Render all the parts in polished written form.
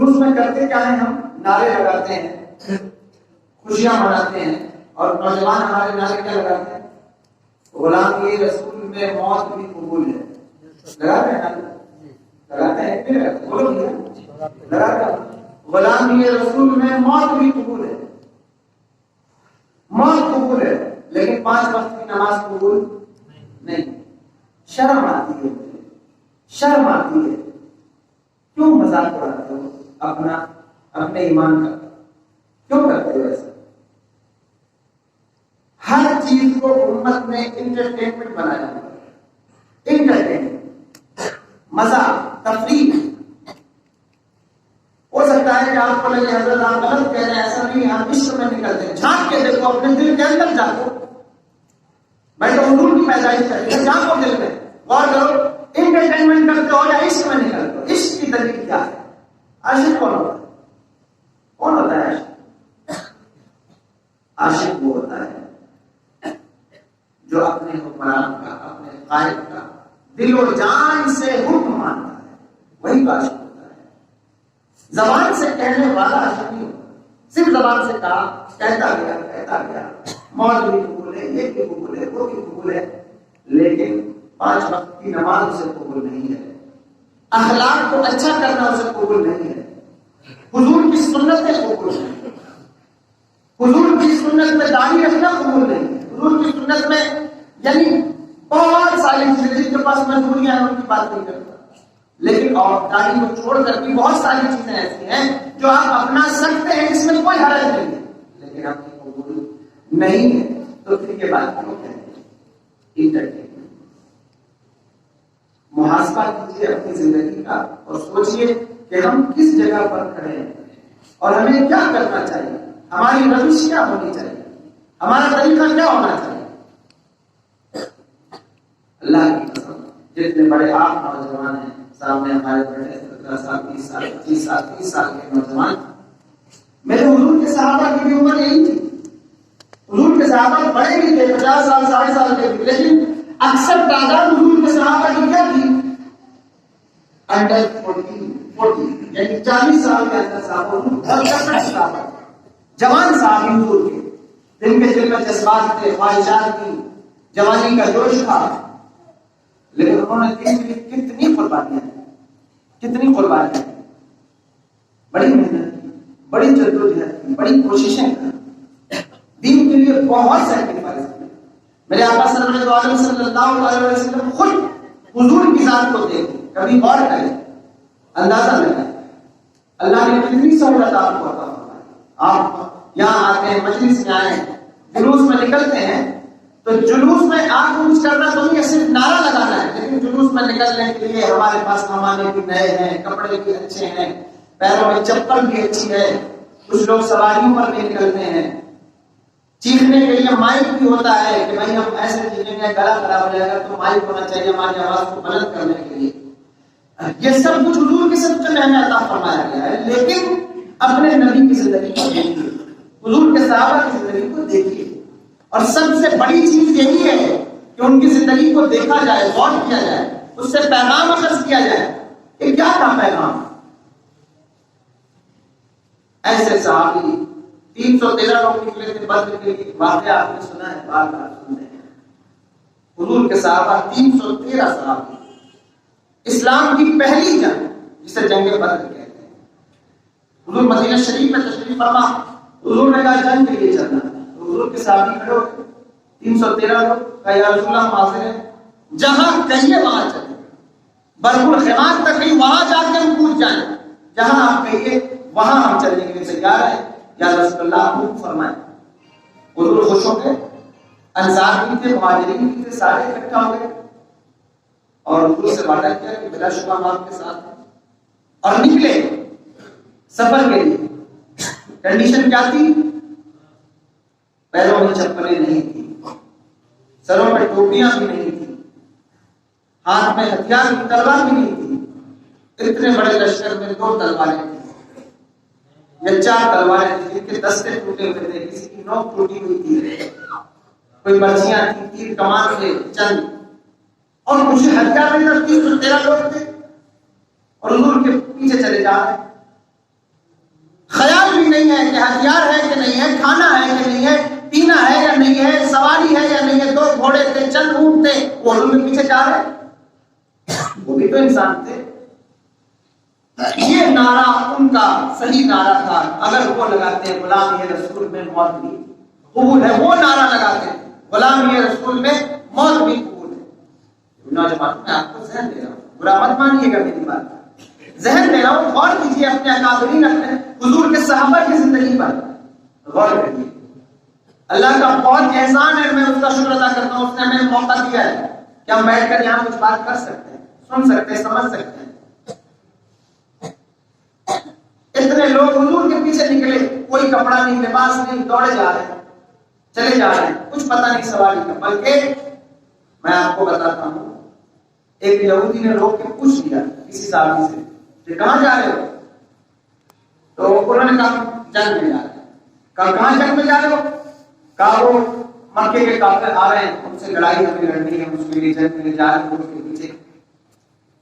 جلوس میں کرتے کیا ہیں؟ ہم نعرے لگاتے ہیں، خوشیاں مناتے ہیں، اور نوجوان ہمارے نعرے کیا لگاتے ہیں؟ غلامی رسول میں موت بھی قبول ہے. لگاتے ہیں نعرے؟ لگاتے ہیں کہ نہیں لگاتے؟ بولو بھیا، لگاتے ہیں. غلامی رسول میں موت بھی قبول ہے، موت قبول ہے، لیکن 5 وقت کی نماز قبول نہیں. شرم آتی ہے مجھے، شرم آتی ہے. کیوں مذاق اڑاتے ہو اپنے ایمان کا؟ کیوں کرتے ہو ایسا؟ ہر چیز کو امت نے انٹرٹینمنٹ بنایا ہوا ہے. انٹرٹینمنٹ، مزہ، تفریح. ہو سکتا ہے کہ آپ کو لگے حضرت آپ غلط کہہ رہے ہیں، ایسا نہیں. آپ عشق میں نکلتے ہیں. جھانک کے دیکھو اپنے دل کے اندر، جھانکو. میں تو حضور کی پیدائش کر ہے، جھانکو دل میں، غور کرو. انٹرٹینمنٹ کرتے ہو یا عشق میں نکلتے ہو؟ عشق کی دلیل کیا ہے؟ عاشق کون ہوتا ہے؟ کون ہوتا ہے عاشق؟ عاشق وہ ہوتا ہے جو اپنے حکمران کا، اپنے قائد کا دل و جان سے حکم مانتا ہے، وہی عاشق ہوتا ہے. زبان سے کہنے والا عاشق نہیں ہوتا. صرف زبان سے کہا، کہتا گیا، موت بھی قبول ہے، یہ بھی قبول ہے، وہ بھی قبول ہے، لیکن 5 وقت کی نماز اسے قبول نہیں ہے. اخلاق کو اچھا کرنا اسے قبول نہیں ہے. حضور کی سنتیں قبول نہیں. حضور کی سنت میں داڑھی رکھنا قبول نہیں ہے. حضور کی سنت میں یعنی بہت ساری چیزیں، جن کے پاس مجبوریاں ہیں ان کی بات نہیں کرتا، لیکن اور داڑھی کو چھوڑ کر بھی بہت ساری چیزیں ایسی ہیں جو آپ اپنا سکتے ہیں، جس میں کوئی حرج نہیں ہے، لیکن آپ کی قبول نہیں ہے. تو پھر یہ بات کیوں کہتے ہیں؟ انٹرٹینمنٹ. محاسبہ کیجیے اپنی زندگی کا اور سوچئے کہ ہم کس جگہ پر کھڑے ہیں اور ہمیں کیا کرنا چاہیے. ہماری روش کیا ہونی چاہیے، ہمارا طریقہ کیا ہونا چاہیے. اللہ کی قسم، جتنے بڑے آپ نوجوان ہیں سامنے ہمارے بیٹھے 17 سال 20 سال 25 سال 30 سال کے نوجوان، میرے حضور کے صحابہ کی بھی عمر یہی تھی. حضور کے صحابہ بڑے بھی تھے، 50 سال 60 سال کے بھی، لیکن اکثر تعداد حضور کے صحابہ کی کیا تھی؟ انڈر 40 یعنی 40 سال کے اندر صحابہ، جوان صحابی حضور کے، جن کے دل میں جذبات تھے، خواہشات کی، جوانی کا جوش تھا، لیکن انہوں نے دین کے لیے کتنی قربانیاں کی، بڑی محنت کی، بڑی جدوجہد کی، بڑی کوششیں کی، دین کے لیے بہت سیکریفائس کی. میرے آقا صلی اللہ علیہ وسلم خود حضور کی ذات کو دیکھیں، کبھی غور کریں، اندازہ لگائیں اللہ نے کتنی سہولت آپ کو عطا فرمائی. آپ یہاں آتے ہیں، مجلس میں آئے، جلوس میں نکلتے ہیں، تو جلوس میں آپ کو کچھ کرنا تو نہیں، صرف نعرہ لگانا ہے، لیکن جلوس میں نکلنے کے لیے ہمارے پاس سامان بھی نئے ہیں، کپڑے بھی اچھے ہیں، پیروں میں چپل بھی اچھی ہے. کچھ لوگ سواریوں پر بھی نکلتے ہیں. چیخنے کے لیے مائک بھی ہوتا ہے کہ بھائی ہم ایسے چیخیں گے گلا خراب ہو جائے گا، تو مائک ہونا چاہیے ہماری آواز کو بلند کرنے کے لیے. یہ سب کچھ حضور کے سب سے ہمیں عطا فرمایا گیا ہے. لیکن اپنے نبی کی زندگی کو دیکھیے، حضور کے صحابہ کی زندگی کو دیکھیے، اور سب سے بڑی چیز یہی ہے کہ ان کی زندگی کو دیکھا جائے، غور کیا جائے، اس سے پیغام اخذ کیا جائے کہ کیا تھا پیغام. ایسے صحابی 313 لوگ نکلے تھے بدر کے لیے، واقعہ آپ نے سنا ہے، بار بار سنتے ہیں. حضور کے صحابہ 313 صحابی، اسلام کی پہلی جنگ جسے جنگ بدر کہتے ہیں. حضور مدینہ شریف میں تشریف فرما، حضور نے کہا جنگ کے لیے چلنا. حضور کے صحابی کھڑے ہو گئے، 313 لوگ، کہا یا رسول اللہ حاضر ہیں، جہاں کہیے وہاں چلیں، بربر خیمات تک کہیں وہاں جا کے ہم کود جائیں، جہاں آپ کہیے وہاں ہم چلنے کے لیے تیار ہیں، یا رسول اللہ حکم فرمائیں. حضور خوش ہو گئے، انصار بھی تھے، مہاجرین بھی تھے، سارے اکٹھا ہو گئے اور حضور سے وعدہ کیا کہ بلا شبہ ہم آپ کے ساتھ ہیں، اور نکلے سفر کے لیے. کنڈیشن کیا تھی؟ پیروں میں چپلیں نہیں تھی، سروں میں ٹوپیاں بھی نہیں تھی، ہاتھ میں ہتھیار کی تلوار بھی نہیں تھی. اتنے بڑے لشکر میں 2 تلواریں تھیں یا 4 تلواریں تھیں، جن کے دستے ٹوٹے ہوئے تھے، کسی کی نوک ٹوٹی ہوئی تھی، کوئی برچیاں تھی، تیر کمان تھے چند، اور کچھ ہتھیار نہیں تھا. 313 لوگ تھے اور حضور کے پیچھے چلے جا رہے. خیال بھی نہیں ہے کہ ہتھیار ہے کہ نہیں ہے، کھانا ہے کہ نہیں ہے، پینا ہے یا نہیں ہے، سواری ہے یا نہیں ہے، 2 گھوڑے تھے، چند اونٹ تھے، وہ حضور کے پیچھے جا رہے، وہ بھی تو انسان تھے۔ یہ نعرہ ان کا صحیح نعرہ تھا، اگر وہ لگاتے غلام یہ رسول میں موت بھی قبول ہے، وہ نعرہ لگاتے غلام یہ رسول میں موت بھی قبول ہے۔ نوجوان میں آپ کو ذہن دے رہا ہوں، برا مت مانیے گا میری بات، ذہن دے رہا ہوں، غور کیجیے اپنے اکابرین، اپنے حضور کے صحابہ کی زندگی پر غور کریے۔ اللہ کا بہت احسان ہے، میں اس کا شکر ادا کرتا ہوں، اس نے ہمیں موقع دیا ہے کہ ہم بیٹھ کر یہاں کچھ بات کر سکتے ہیں، سن سکتے ہیں، سمجھ سکتے ہیں۔ اتنے لوگ حضور کے پیچھے نکلے، کوئی کپڑا نہیں، لباس نہیں، دوڑے جا رہے ہیں، چلے جا رہے ہیں، کچھ پتہ نہیں سواری کا، بلکہ میں آپ کو بتاتا ہوں، ایک یہودی نے روک کے پوچھ لیا کسی صحابی سے کہ کہاں جا رہے ہو؟ تو انہوں نے کہا جنگ میں جا رہے ہیں۔ کہا کہاں جنگ میں جا رہے ہو؟ کہا وہ مکے کے کافر آ رہے ہیں، ان سے لڑائی ہمیں لڑنی ہے، اس کے لیے جنگ میں جا رہے ہیں کے پیچھے۔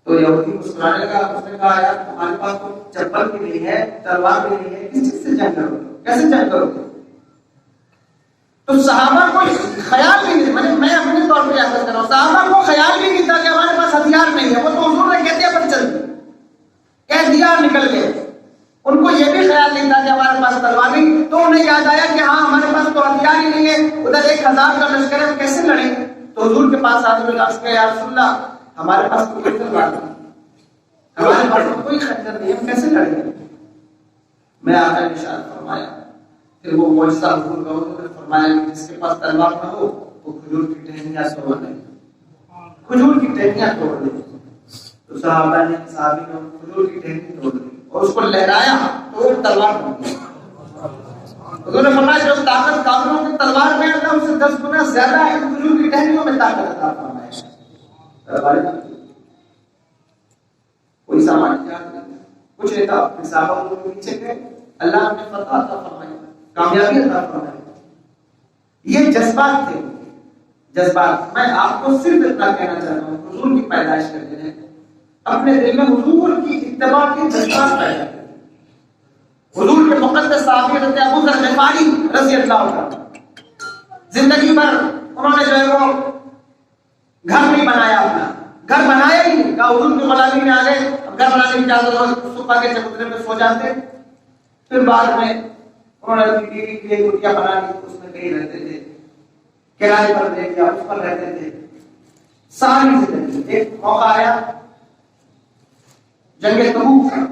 تو یہودی مسکرانے لگا، اس نے کہا یار تمہارے پاس تو چپل بھی نہیں ہے، تلوار بھی نہیں ہے، کس چیز سے جنگ کرو گے، کیسے جنگ کرو گے؟ تو صحابہ کو خیال بھی نہیں، میں اپنے طور پہ یاد کر رہا ہوں، صحابہ کو خیال بھی نہیں تھا کہ ہمارے پاس ہتھیار نہیں ہے، وہ تو حضور نے کہہ دیا پر چل دی، کہہ دیا نکل گئے، ان کو یہ بھی خیال نہیں تھا کہ ہمارے پاس تلوار نہیں۔ تو انہیں یاد آیا کہ ہاں ہمارے پاس تو ہتھیار ہی نہیں ہے، ادھر 1000 کا لشکر ہے، ہم کیسے لڑیں گے؟ تو حضور کے پاس آدمی عرض کیا یا رسول اللہ ہمارے پاس تو کوئی تلوار نہیں، ہمارے پاس تو کوئی خنجر نہیں، ہم کیسے لڑیں گے؟ میں آقا نے ارشاد فرمایا، پھر وہ معجزہ حضور کا، حضور نے فرمایا کہ جس کے پاس تلوار نہ ہو وہ کھجور کی ٹہنیاں توڑ لے، کھجور کی ٹہنیاں توڑ لے۔ تو صحابہ نے کھجور کی ٹہنی توڑ لی اور اس کو لہرایا تو وہ تلوار بن گئی۔ حضور نے فرمایا جو طاقت کافروں کی تلوار میں اللہ اس سے 10 گنا زیادہ ہے، کھجور کی ٹہنیوں میں طاقت عطا فرمایا۔ تلواریں کوئی سامان نہیں، کچھ نہیں تھا، صحابہ ان کے پیچھے گئے، اللہ نے فتح عطا فرمائی، کامیابی عطا فرمائی۔ یہ جذبات تھے، جذبات۔ میں آپ کو صرف اتنا کہنا چاہتا ہوں، حضور کی پیدائش کرتے ہیں، اپنے دل میں حضور کی اتباع کے جذبات پیدا کریں۔ حضور کے مقدس صحابی حضرت ابو ذر غفاری رضی اللہ عنہ، زندگی بھر انہوں نے جو ہے وہ گھر نہیں بنایا، اپنا گھر بنایا ہی نہیں، کہا حضور کی غلامی میں آ گئے، اب گھر بنانے کی اجازت ہو، صبح کے چبوترے میں سو جاتے۔ پھر بعد میں انہوں نے اپنی بیوی کے لیے کٹیا بنا لی، اس میں کہیں رہتے تھے، کرائے پر دے دیا، اس پر رہتے تھے ساری زندگی۔ ایک موقع آیا جنگ تبوک کا،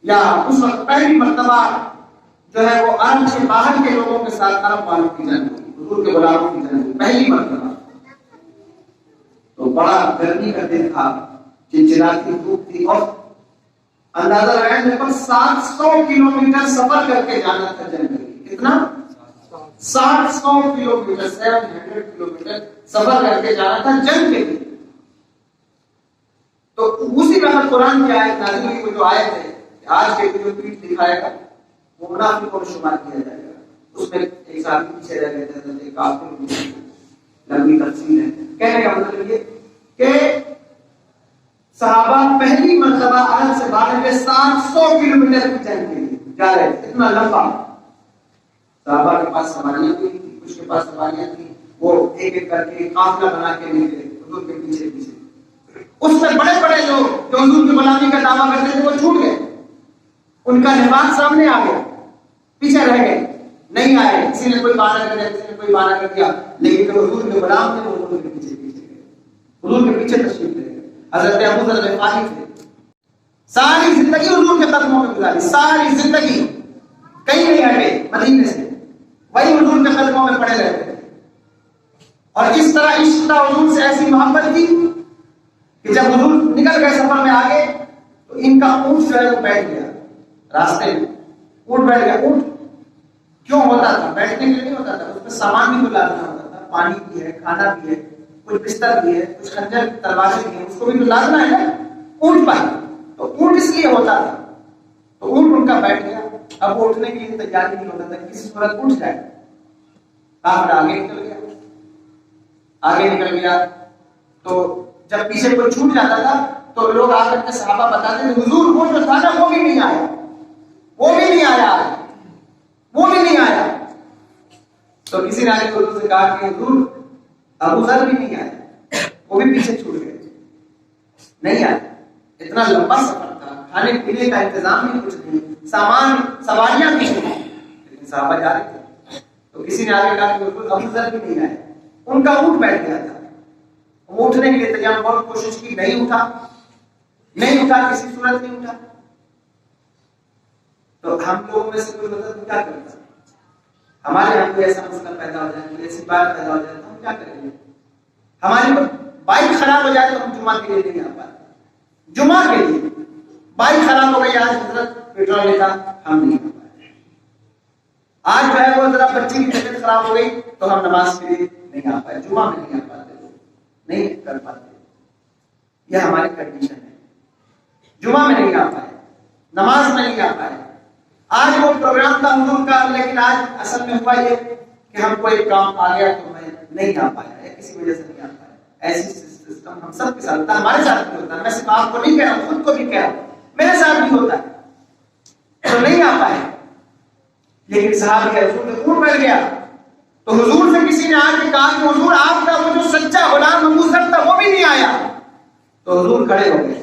یا اس وقت پہلی مرتبہ جو ہے وہ عرب سے باہر کے لوگوں کے ساتھ عرب والوں کی جنگ ہوئی، حضور کے غلاموں کی جنگ ہوئی پہلی مرتبہ۔ تو بڑا گرمی کا دن تھا، چنچناتی دھوپ تھی، اور اندازہ لگائیں میرے پر 700 کلومیٹر سفر کر کے جانا تھا جنگ کے لیے۔ کتنا؟ 700 کلومیٹر، 700 کلومیٹر سفر کر کے جانا تھا جنگ کے لیے۔ تو اسی وقت قرآن کی آیت نازل ہوئی، وہ جو آیت ہے آج کے جو پیٹ دکھائے گا وہ منافقوں میں شمار کیا جائے گا۔ اس میں ایک ساتھی پیچھے رہ گئے تھے، کافر، لمبی تفصیل ہے۔ کہنے کا مطلب یہ کہ صحابہ پہلی مرتبہ عرب سے باہر کے 700 کلومیٹر کی جنگ کے لیے جا رہے تھے، اتنا لمبا۔ صحابہ کے پاس سواریاں بھی تھی، کچھ کے پاس سواریاں تھی، وہ ایک ایک کر کے قافلہ بنا کے نکلے حضور کے پیچھے پیچھے۔ اس میں بڑے بڑے لوگ جو حضور کی غلامی کا دعویٰ کرتے تھے وہ چھوٹ گئے، ان کا نفاق سامنے آ گیا، پیچھے رہ گئے، نہیں آئے، کسی نے کوئی بہانہ کر دیا، کسی نے کوئی بہانہ کر دیا، لیکن جو حضور کے غلام تھے وہ حضور کے پیچھے پیچھے گئے، حضور کے پیچھے تشریف لے گئے۔ حضرت ابو ذر غفاری تھے، ساری زندگی حضور کے قدموں میں گزاری، ساری زندگی کہیں نہیں ہٹے مدینے سے، وہی حضور کے قدموں میں پڑے رہتے تھے۔ اور اس طرح عشق تھا حضور سے، ایسی محبت تھی کہ جب حضور نکل گئے سفر میں آگے تو ان کا اونٹ جو ہے وہ بیٹھ گیا راستے میں، اونٹ بیٹھ گیا۔ اونٹ کیوں ہوتا تھا؟ بیٹھنے کے لیے نہیں ہوتا تھا، اس میں سامان بھی تو لادنا ہوتا تھا، پانی بھی ہے، کھانا بھی ہے، کچھ بستر بھی ہے، کچھ خنجر تلواریں بھی ہیں، اس کو بھی تو لادنا ہے نا اونٹ پر۔ تو اونٹ اس لیے ہوتا تھا، تو اونٹ ان کا بیٹھ گیا۔ اب اٹھنے کی تیاری نہیں ہوتا تھا، کسی صورت اٹھ جائے، کافر آگے نکل گیا، آگے نکل گیا۔ تو جب پیچھے کوئی چھوٹ جاتا تھا تو لوگ آ کر کے صحابہ بتاتے تھے حضور وہ جو تھا نا وہ بھی نہیں آیا، وہ بھی نہیں آیا، تو کسی نے آگے حضور سے کہا کہ حضور ابو ذر بھی نہیں آئے، وہ بھی پیچھے چھوٹ گئے، نہیں آئے، اتنا لمبا سفر تھا، کھانے پینے کا انتظام بھی کچھ نہیں، سامان سواریاں بھی نہیں، لیکن صحابہ جا رہے تھے۔ تو کسی نے آگے کہا کہ حضور ابو ذر بھی نہیں آئے، ان کا اونٹ بیٹھ گیا تھا، وہ اٹھنے کے لیے تیار، بہت کوشش کی، نہیں اٹھا، کسی صورت نہیں اٹھا۔ تو ہم لوگوں میں سے کوئی ہوتا تو کیا کرتا؟ ہمارے یہاں کوئی ایسا مسئلہ پیدا ہو جائے، کوئی ایسی بات پیدا ہو جائے تو ہم کیا کریں گے؟ ہماری بائک خراب ہو جائے تو ہم جمعہ کے لیے نہیں آ پاتے، جمعہ کے لیے بائک خراب ہو گئی، آج حضرت پیٹرول نہیں تھا، ہم نہیں آ پاتے، آج جو ہے وہ ذرا بچی کی طبیعت خراب ہو گئی تو ہم نماز کے لیے نہیں آ پائے، جمعہ میں نہیں آ پاتے، نہیں کر پاتے، یہ ہماری کنڈیشن ہے، جمعہ میں نہیں آ پائے، نماز میں نہیں آ پائے۔ آج وہ پروگرام تھا حضور کا، لیکن آج اصل میں ہوا یہ کہ ہم کو ایک کام آ گیا تو میں نہیں آ پایا، یا کسی وجہ سے نہیں آ پایا۔ ایسی سسٹم ہم سب کے ساتھ ہوتا ہے، ہمارے ساتھ بھی ہوتا ہے، میں صرف آپ کو نہیں کہہ رہا ہوں، خود کو بھی کہہ رہا ہوں، میرے ساتھ بھی ہوتا ہے، تو نہیں آ پائے۔ لیکن صاحب کے حضور میں اونٹ مل گیا، تو حضور سے کسی نے آ کے کہا کہ حضور آپ کا وہ جو سچا غلام ابو ذر تھا وہ بھی نہیں آیا، تو حضور کھڑے ہو گئے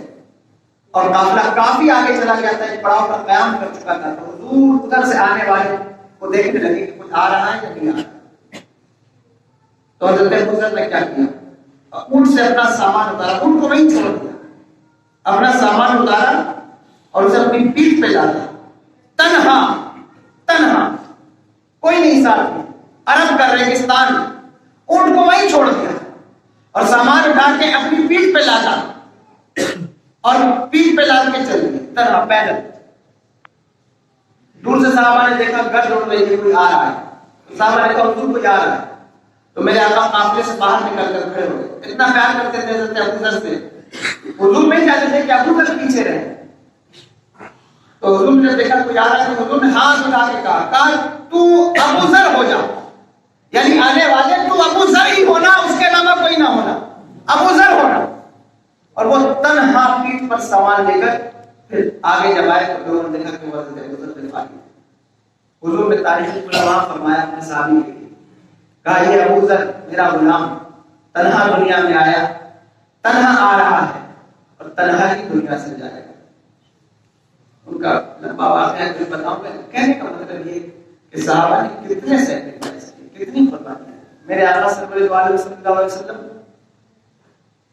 اور قافلہ کافی آگے چلا گیا تھا، ایک پڑاؤ کا قیام کر چکا تھا، تو حضور ادھر سے آنے والے کو دیکھنے لگے کہ کچھ آ رہا ہے یا نہیں آ رہا۔ تو حضرت ابو ذر نے کیا کیا؟ اونٹ سے اپنا سامان اتارا، اونٹ کو وہیں چھوڑ دیا، اپنا سامان اتارا اور اسے اپنی پیٹھ پہ لادا، تنہا کوئی نہیں ساتھ میں، عرب کا ریگستان، اونٹ کو وہیں چھوڑ دیا اور سامان اٹھا کے اپنی پیٹھ پہ لادا اور پیٹھ پہ لاد کے چل گئے تنہا پیدل۔ دور سے صحابہ نے دیکھا گرد اڑ رہی ہے، کوئی آ رہا ہے، صحابہ نے کہا حضور کوئی آ رہا ہے، تو میرے آقا قافلے سے باہر نکل کر کھڑے ہوئے، اتنا پیار کرتے تھے حضرت ابو ذر سے، حضور نہیں چاہتے تھے کہ ابو ذر پیچھے رہے۔ تو حضور نے دیکھا کوئی آ رہا ہے تو حضور نے ہاتھ اٹھا کے کہا تو ابو ذر ہو جا، یعنی آنے والے تو ابو ذر ہی ہونا، اس کے علاوہ کوئی نہ ہونا، ابو ذر ہونا۔ اور وہ تنہا پیٹھ پر سامان لے کر پھر آگے جب آئے تو لوگوں نے دیکھا کہ وہ حضرت ابو ذر بن غفار ہے۔ حضور نے تاریخ علماء فرمایا اپنے صحابی کے لیے، کہا یہ ابو ذر میرا غلام تنہا دنیا میں آیا، تنہا آ رہا ہے اور تنہا ہی دنیا سے جائے گا۔ ان کا لمبا واقعہ ہے، بتاؤں گا، کہنے کا مطلب یہ کہ صحابہ نے کتنے سیکریفائس کیے، کتنی قربانیاں۔ میرے آقا صلی اللہ علیہ وسلم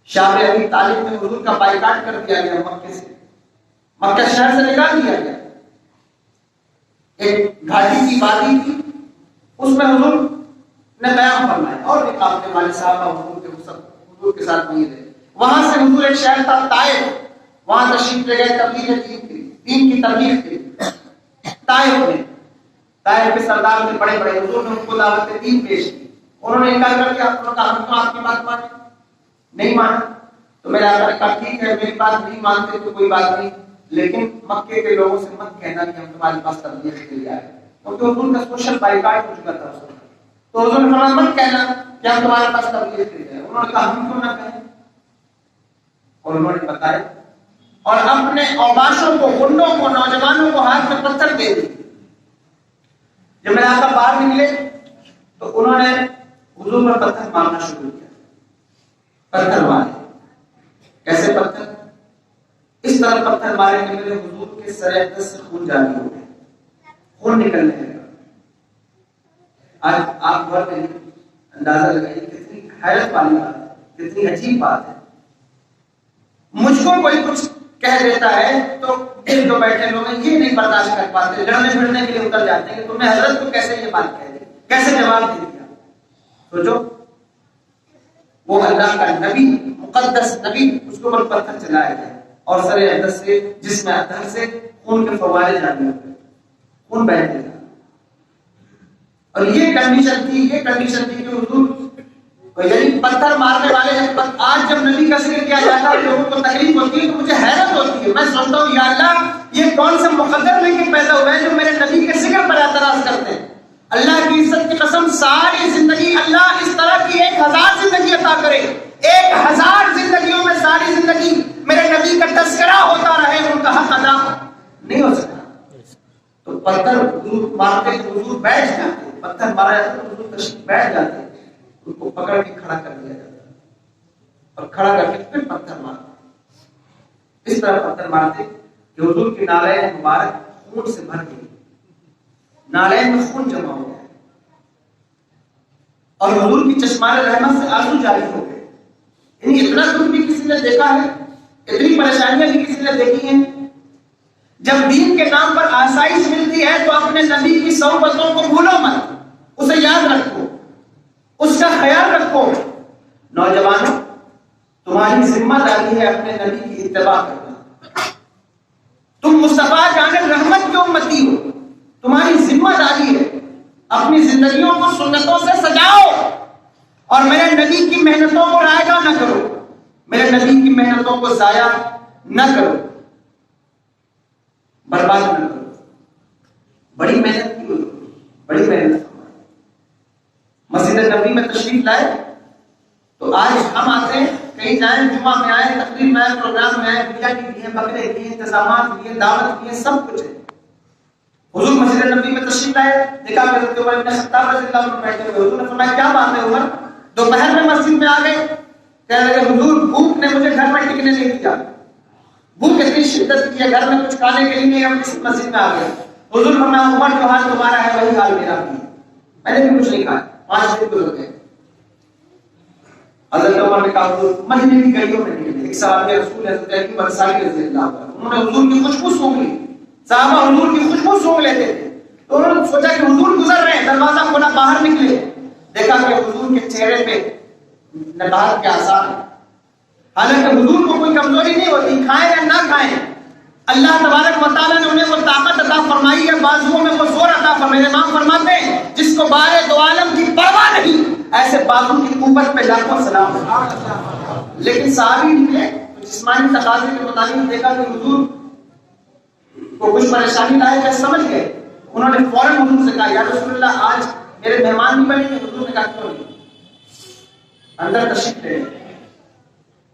شام ابی طالب میں حضور کا بائیکاٹ کر دیا گیا، مکے سے، مکہ شہر سے نکال دیا گیا۔ ایک گھاٹی کی وادی تھی، اس میں حضور نے بیان فرمایا اور بھی قافلے والے صحابہ حضور کے ساتھ نہیں رہے۔ وہاں سے حضور ایک شہر تھا طائف، وہاں تشریف لے گئے تبلیغ دین کی تبلیغ کے لیے۔ طائف کے سردار نے بڑے بڑے، حضور نے ان کو دعوت دین پیش کی، انہوں نے انکار کر دیا، انہوں نے کہا ہم تو آپ کی بات مانیں، نہیں مانا۔ تو میرے آقا نے کہا ٹھیک ہے میری بات نہیں مانتے تو کوئی بات نہیں، لیکن مکے کے لوگوں سے مت کہنا کہ ہم تمہارے پاس تبلیغ کے لیے آئے، کیونکہ حضور کا سوشل بائیکاٹ ہو چکا تھا اس وقت۔ تو حضور نے فرمایا مت کہنا کہ ہم تمہارے پاس تبلیغ کے لیے آئے۔ انہوں نے کہا ہم کیوں نہ کہیں، اور انہوں نے بتایا اور اپنے اوباشوں کو، گنڈوں کو، نوجوانوں کو ہاتھ میں پتھر دے دیے۔ جب میرے آقا باہر نکلے تو انہوں نے حضور پر پتھر مارنا شروع کیا، پتھر مارے۔ کیسے پتھر؟ اس طرح پتھر مارے کہ میرے حضور کے سر اقدس سے خون جاری ہو گیا، خون نکلنے لگا۔ آج آپ غور کریں، اندازہ لگائیے کتنی حیرت والی بات ہے، کتنی عجیب بات ہے۔ مجھ کو کوئی کچھ کہہ دیتا ہے تو جو بیٹھے لوگ ہیں یہ نہیں برداشت کر پاتے، لڑنے پھڑنے کے لیے اتر جاتے ہیں کہ تم نے حضرت کو کیسے یہ بات کہہ دی، کیسے جواب دے دیا۔ سوچو، وہ اللہ کا نبی، مقدس نبی، اس کے اوپر پتھر چلایا گیا اور سر اقدس سے، جس میں اندر سے خون کے فوارے جاری ہوتے، خون بہتے تھا۔ اور یہ کنڈیشن تھی کہ حضور یعنی پتھر مارنے والے ہیں۔ آج جب نبی کا ذکر کیا جاتا ہے لوگوں کو تکلیف ہوتی ہے تو مجھے حیرت ہوتی ہے، میں سوچتا ہوں یا اللہ یہ کون سا مقدر لے کے پیدا ہوا ہے جو میرے نبی کے ذکر پر اعتراض کرتے ہیں۔ اللہ کی عزت کی قسم، ساری زندگی اللہ اس طرح کی 1000 زندگی عطا کرے، 1000 زندگیوں میں ساری زندگی میرے نبی کا تذکرہ ہوتا رہے، ان کا حق ادا نہیں ہو سکتا۔ تو پتھر حضور مارتے، حضور بیٹھ جاتے، پتھر مارا جاتا تو حضور تشریف بیٹھ جاتے، ان کو پکڑ کے کھڑا کر دیا جاتا اور کھڑا کر کے پھر پتھر مارتے، اس طرح پتھر مارتے کہ حضور کی نالین مبارک خون سے بھر گئی، نالین میں خون جمع ہو گیا اور حضور کی چشمان رحمت سے آنسو جاری ہو گئے۔ یعنی اتنا دکھ بھی کسی نے دیکھا ہے، اتنی پریشانیاں بھی کسی نے دیکھی ہیں؟ جب دین کے نام پر آسائش ملتی ہے تو اپنے نبی کی صحبتوں کو بھولو مت، اسے یاد رکھو، اس کا خیال رکھو۔ نوجوانوں، تمہاری ذمہ داری ہے اپنے نبی کی اتباع کرنا، تم مصطفیٰ جان رحمت کی امتی ہو، تمہاری ذمہ داری ہے اپنی زندگیوں کو سنتوں سے سجاؤ اور میرے نبی کی محنتوں کو رائگاں نہ کرو، میرے نبی کی محنتوں کو ضائع نہ کرو، برباد نہ کرو۔ بڑی محنت کی، بڑی محنت مسجد نبوی میں تشریف لائے تو آج ہم آتے ہیں، کہیں جائیں، جمعہ میں آئے، تقریر میں آئے، پروگرام میں آئے، بریانی کی ہے، بکرے کی ہیں، انتظامات کی ہیں، دعوت کی ہیں، سب کچھ ہے۔ حضور مسجد نبوی میں تشریف لائے، دیکھا کہ حضرت عمر بن خطاب رضی اللہ عنہ بیٹھے ہوئے، حضور نے فرمایا کیا بات ہے عمر؟ دوپہر میں مسجد میں آ گئے، کہنے لگے حضور بھوک نے مجھے گھر میں ٹکنے نہیں دیا، بھوک اتنی شدت کی ہے، گھر میں کچھ کھانے کے لیے نہیں، ہم اس مسجد میں آ گئے۔ حضور فرمایا عمر جو حال تمہارا ہے وہی حال میرا بھی ہے، میں نے بھی کچھ نہیں کھایا، 5 دن گزر گئے۔ حضرت عمر نے کہا حضور مدینے کی گلیوں میں نکلے، ایک صحابی رسول حضرت ایوب انصاری رضی اللہ عنہ، انہوں نے حضور کی خوشبو سونگھ لی، صحابہ حضور کی خوشبو سونگھ لیتے تھے، تو انہوں نے سوچا کہ حضور گزر رہے ہیں، دروازہ کھولا، باہر نکلے، دیکھا کہ حضور کے چہرے پہ نباہت کے آثار ہیں۔ حالانکہ حضور کو کوئی کمزوری نہیں ہوتی، کھائیں یا نہ کھائیں، اللہ تبارک و تعالیٰ نے انہیں وہ طاقت عطا فرمائی ہے، بازوؤں میں وہ زور عطا فرمائی ہے۔ امام فرماتے ہیں جس کو بارے دو عالم کی پرواہ نہیں، ایسے بازو کی قوت پہ لاکھوں سلام ہے۔ لیکن صحابی نکلے جسمانی تقاضے کے مطابق، دیکھا کہ حضور کو کچھ پریشانی لاحق ہے، سمجھ گئے، انہوں نے فوراً حضور سے کہا یا رسول اللہ آج میرے مہمان نہیں بنے گے؟ حضور نے کہا کیوں نہیں، اندر تشریف لے۔